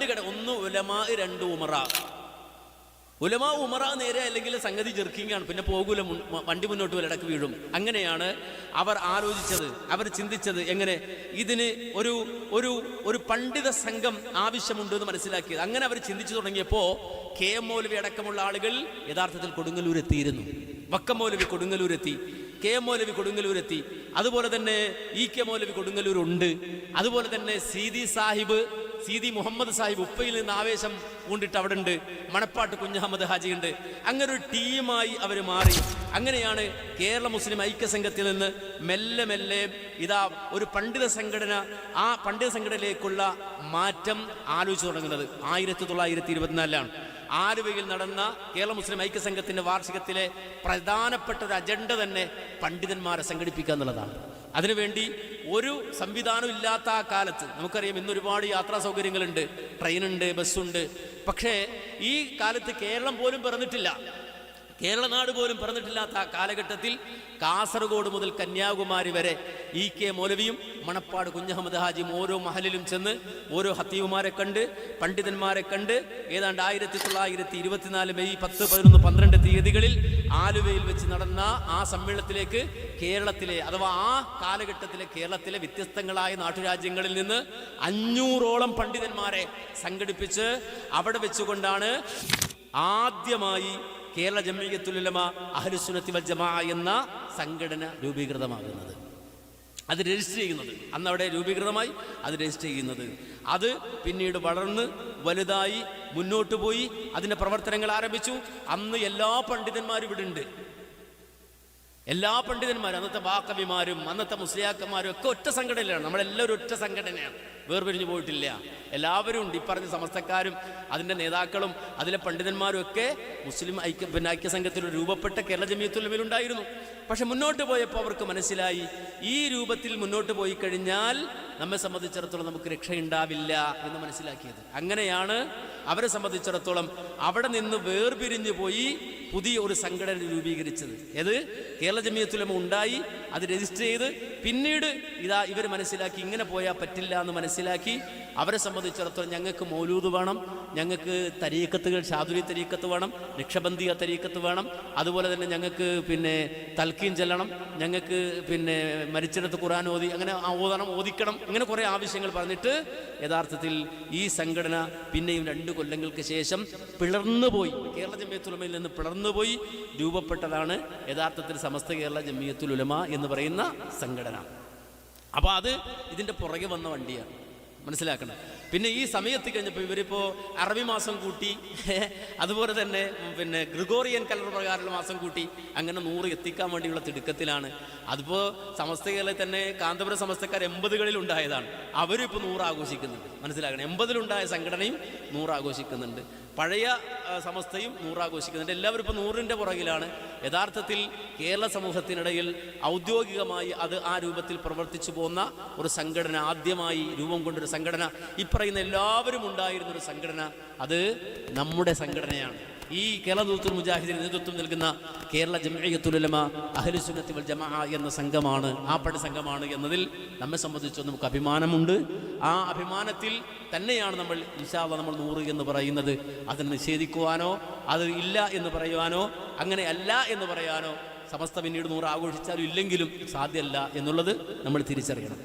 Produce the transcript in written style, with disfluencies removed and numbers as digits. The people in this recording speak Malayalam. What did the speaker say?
ഒന്ന് ഉലമാ, രണ്ട് ഉമറ. ഉലമാ ഉമറ നേരെ അല്ലെങ്കിൽ സംഗതി ജെർക്കിങ്ങാണ്, പിന്നെ പോകൂല, വണ്ടി മുന്നോട്ട് ഇടക്ക് വീഴും. അങ്ങനെയാണ് അവർ ആലോചിച്ചത്, അവർ ചിന്തിച്ചത്. എങ്ങനെ ഇതിന് ഒരു ഒരു ഒരു പണ്ഡിത സംഘം ആവശ്യമുണ്ട് എന്ന് മനസ്സിലാക്കിയത്. അങ്ങനെ അവർ ചിന്തിച്ചു തുടങ്ങിയപ്പോൾ കെ എം മൗലവി അടക്കമുള്ള ആളുകൾ യഥാർത്ഥത്തിൽ കൊടുങ്ങല്ലൂരെത്തിയിരുന്നു. വക്കം മൗലവി കൊടുങ്ങല്ലൂരെത്തി, കെ എം മൗലവി കൊടുങ്ങല്ലൂരെത്തി, അതുപോലെ തന്നെ ഇ കെ മൗലവി കൊടുങ്ങല്ലൂരുണ്ട്, അതുപോലെ തന്നെ സീതി മുഹമ്മദ് സാഹിബ് ഉപ്പയിൽ നിന്ന് ആവേശം കൊണ്ടിട്ട് അവിടെ ഉണ്ട്, മണപ്പാട്ട് കുഞ്ഞഹമ്മദ് ഹാജി ഉണ്ട്. അങ്ങനെ ഒരു ടീമായി അവർ മാറി. അങ്ങനെയാണ് കേരള മുസ്ലിം ഐക്യസംഘത്തിൽ നിന്ന് മെല്ലെ മെല്ലെ ഇതാ ഒരു പണ്ഡിത സംഘടന, ആ പണ്ഡിത സംഘടനയിലേക്കുള്ള മാറ്റം ആലോചിച്ചു തുടങ്ങുന്നത് 1924 ആലുവയിൽ നടന്ന കേരള മുസ്ലിം ഐക്യസംഘത്തിന്റെ വാർഷികത്തിലെ പ്രധാനപ്പെട്ട ഒരു അജണ്ട തന്നെ പണ്ഡിതന്മാരെ സംഘടിപ്പിക്കുക എന്നുള്ളതാണ്. അതിനുവേണ്ടി ഒരു സംവിധാനം ഇല്ലാത്ത ആ കാലത്ത്, നമുക്കറിയാം ഇന്ന് ഒരുപാട് യാത്രാ സൗകര്യങ്ങളുണ്ട്, ട്രെയിനുണ്ട്, ബസ്സുണ്ട്. പക്ഷേ ഈ കാലത്ത് കേരളം പോലും പിറന്നിട്ടില്ല, കേരളനാട് പോലും പിറന്നിട്ടില്ലാത്ത ആ കാലഘട്ടത്തിൽ കാസർഗോഡ് മുതൽ കന്യാകുമാരി വരെ ഇ കെ മൗലവിയും മണപ്പാട് കുഞ്ഞഹമ്മദ് ഹാജിയും ഓരോ മഹലിലും ചെന്ന് ഓരോ ഹത്തീവുമാരെ കണ്ട്, പണ്ഡിതന്മാരെ കണ്ട്, ഏതാണ്ട് 1924 മെയ് 10, 11, 12 തീയതികളിൽ ആലുവയിൽ വെച്ച് നടന്ന ആ സമ്മേളനത്തിലേക്ക് കേരളത്തിലെ, അഥവാ ആ കാലഘട്ടത്തിലെ കേരളത്തിലെ വ്യത്യസ്തങ്ങളായ നാട്ടുരാജ്യങ്ങളിൽ നിന്ന് 500ഓളം പണ്ഡിതന്മാരെ സംഘടിപ്പിച്ച് അവിടെ വെച്ചുകൊണ്ടാണ് ആദ്യമായി കേരള ജംഇയ്യത്തുൽ ഉലമാ അഹ്ലുസുന്നത്തി വൽ ജമാഅ എന്ന സംഘടന രൂപീകൃതമാകുന്നത്, അത് രജിസ്റ്റർ ചെയ്യുന്നത്. അന്ന് അവിടെ രൂപീകൃതമായി അത് രജിസ്റ്റർ ചെയ്യുന്നത്. അത് പിന്നീട് വളർന്ന് വലുതായി മുന്നോട്ട് പോയി അതിൻ്റെ പ്രവർത്തനങ്ങൾ ആരംഭിച്ചു. അന്ന് എല്ലാ പണ്ഡിതന്മാരും ഇവിടെ ഉണ്ട്, എല്ലാ പണ്ഡിതന്മാരും, അന്നത്തെ ബാക്കവിമാരും അന്നത്തെ മുസ്ലിയാക്കന്മാരും ഒക്കെ ഒറ്റ സംഘടനയിലാണ്. നമ്മളെല്ലാവരും ഒറ്റ സംഘടനയാണ്, വേർപിരിഞ്ഞു പോയിട്ടില്ല. എല്ലാവരും ഉണ്ട്. ഈ പറഞ്ഞ സമസ്തക്കാരും അതിൻ്റെ നേതാക്കളും അതിലെ പണ്ഡിതന്മാരും ഒക്കെ മുസ്ലിം ഐക്യസംഘത്തിൽ രൂപപ്പെട്ട കേരള ജംഇയ്യത്തുൽ ഉലമയിൽ ഉണ്ടായിരുന്നു. പക്ഷെ മുന്നോട്ട് പോയപ്പോൾ അവർക്ക് മനസ്സിലായി, ഈ രൂപത്തിൽ മുന്നോട്ട് പോയി കഴിഞ്ഞാൽ നമ്മെ സംബന്ധിച്ചിടത്തോളം നമുക്ക് രക്ഷയുണ്ടാവില്ല എന്ന് മനസ്സിലാക്കിയത്. അങ്ങനെയാണ് അവരെ സംബന്ധിച്ചിടത്തോളം അവിടെ നിന്ന് വേർപിരിഞ്ഞു പോയി പുതിയ ഒരു സംഘടന രൂപീകരിച്ചത്. ഏത് കേരള ജംഇയ്യത്തുൽ ഉലമ ഉണ്ടായി, അത് രജിസ്റ്റർ ചെയ്ത് പിന്നീട് ഇവർ മനസ്സിലാക്കി ഇങ്ങനെ പോയാൽ പറ്റില്ല എന്ന് മനസ്സിലാക്കി അവരെ സംബന്ധിച്ചിടത്തോളം ഞങ്ങൾക്ക് മൗലൂദ് വേണം, ഞങ്ങൾക്ക് തരീക്കത്തുകൾ, ഷാദുലി തരീക്കത്ത് വേണം, നക്ഷബന്ദിയ തരീക്കത്ത് വേണം, അതുപോലെ തന്നെ ഞങ്ങൾക്ക് പിന്നെ തൽക്കീൻ ചെല്ലണം, ഞങ്ങൾക്ക് പിന്നെ മരിച്ചിടത്ത് ഖുർആൻ ഓതി അങ്ങനെ ഓദിക്കണം, ഇങ്ങനെ കുറേ ആവശ്യങ്ങൾ പറഞ്ഞിട്ട് യഥാർത്ഥത്തിൽ ഈ സംഘടന പിന്നെയും 2 കൊല്ലങ്ങൾക്ക് ശേഷം പിളർന്നുപോയി, കേരള ജംഇയ്യത്തുൽ ഉലമയിൽ നിന്ന് പിളർന്നുപോയി രൂപപ്പെട്ടതാണ് യഥാർത്ഥത്തിൽ സമസ്ത കേരള ജംഇയ്യത്തുൽ ഉലമ എന്ന് പറയുന്ന സംഘടന. അപ്പോൾ അത് ഇതിൻ്റെ പുറകെ വന്ന വണ്ടിയാണ്, മനസ്സിലാക്കണം. പിന്നെ ഈ സമയത്ത് കഴിഞ്ഞപ്പോൾ ഇവരിപ്പോൾ അറബി മാസം കൂട്ടി, അതുപോലെ തന്നെ പിന്നെ ഗ്രിഗോറിയൻ കലണ്ടർ പ്രകാരമുള്ള മാസം കൂട്ടി, അങ്ങനെ 100 എത്തിക്കാൻ വേണ്ടിയുള്ള തിടുക്കത്തിലാണ്. അതിപ്പോൾ സമസ്ത കേരളത്തിൽ തന്നെ കാന്തപുരം സമസ്തക്കാർ 80കളിൽ ഉണ്ടായതാണ്, അവരും ഇപ്പോൾ 100 ആഘോഷിക്കുന്നുണ്ട്, മനസ്സിലാക്കണം. 80-ലുണ്ടായ സംഘടനയും 100 ആഘോഷിക്കുന്നുണ്ട്, പഴയ സമസ്തയും 100 ആഘോഷിക്കുന്നുണ്ട്. എല്ലാവരും ഇപ്പോൾ 100ൻ്റെ പുറകിലാണ്. യഥാർത്ഥത്തിൽ കേരള സമൂഹത്തിനിടയിൽ ഔദ്യോഗികമായി അത് ആ രൂപത്തിൽ പ്രവർത്തിച്ചു പോകുന്ന ഒരു സംഘടന, ആദ്യമായി രൂപം കൊണ്ടൊരു സംഘടന, ഈ പറയുന്ന എല്ലാവരും ഉണ്ടായിരുന്നൊരു സംഘടന, അത് നമ്മുടെ സംഘടനയാണ്. ഈ കേരള ദൂത്തുൽ മുജാഹിദിന് നേതൃത്വം നൽകുന്ന കേരള ജംഇയ്യത്തുൽ ഉലമ അഹ്ലുസുന്നത്തി വൽ ജമാഅ എന്ന സംഘമാണ്, ആ പടി സംഘമാണ് എന്നതിൽ നമ്മെ സംബന്ധിച്ച് നമുക്ക് അഭിമാനമുണ്ട്. ആ അഭിമാനത്തിൽ തന്നെയാണ് നമ്മൾ ഇൻഷാ അല്ലാഹ് നമ്മൾ 100 എന്ന് പറയുന്നത്. അതിനെ നിഷേധിക്കുവാനോ അത് ഇല്ല എന്ന് പറയുവാനോ അങ്ങനെ അല്ല എന്ന് പറയാനോ സമസ്ത പിന്നീട് 100 ആഘോഷിച്ചാലും ഇല്ലെങ്കിലും സാധ്യമല്ല എന്നുള്ളത് നമ്മൾ തിരിച്ചറിയണം.